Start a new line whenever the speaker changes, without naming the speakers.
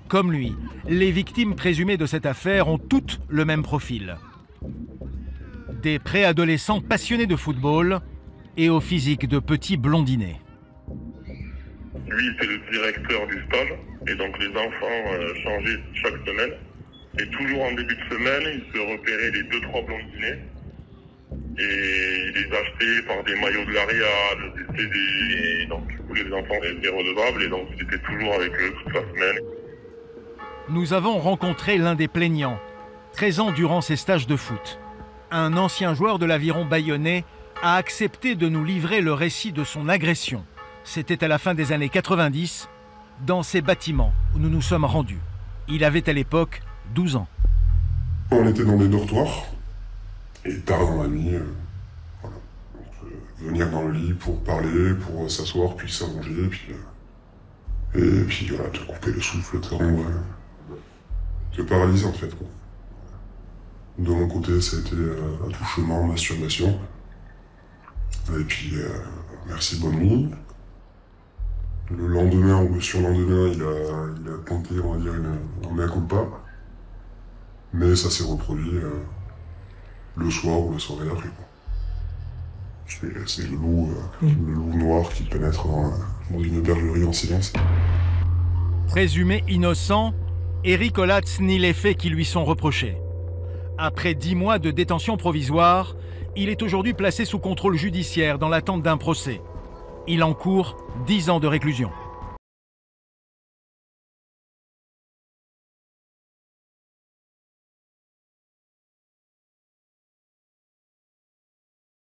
Comme lui, les victimes présumées de cette affaire ont toutes le même profil. Des préadolescents passionnés de football et au physique de petits blondinés.
Lui, c'est le directeur du stage, et donc les enfants changeaient chaque semaine. Et toujours en début de semaine, il se repérait les 2-3 blondinés. Et il les achetait par des maillots de l'Ariad, des CD, et donc du coup les enfants étaient redevables, et donc il était toujours avec eux toute la semaine.
Nous avons rencontré l'un des plaignants, présent durant ces stages de foot. Un ancien joueur de l'Aviron bayonnais a accepté de nous livrer le récit de son agression. C'était à la fin des années 90, dans ces bâtiments où nous nous sommes rendus. Il avait à l'époque 12 ans.
On était dans des dortoirs, et tard dans la nuit, voilà. Venir dans le lit pour parler, pour s'asseoir, puis s'allonger, et puis voilà, te couper le souffle, te paralyser en fait, quoi. De mon côté, ça a été attouchement, masturbation. Et puis, merci, bonne nuit. Le lendemain ou le surlendemain, il a tenté, on va dire, un mea culpa. Mais ça s'est reproduit le soir ou la soirée d'après. C'est le loup noir qui pénètre dans une bergerie en silence.
Présumé innocent, Eric Olatz nie les faits qui lui sont reprochés. Après 10 mois de détention provisoire, il est aujourd'hui placé sous contrôle judiciaire dans l'attente d'un procès. Il encourt 10 ans de réclusion.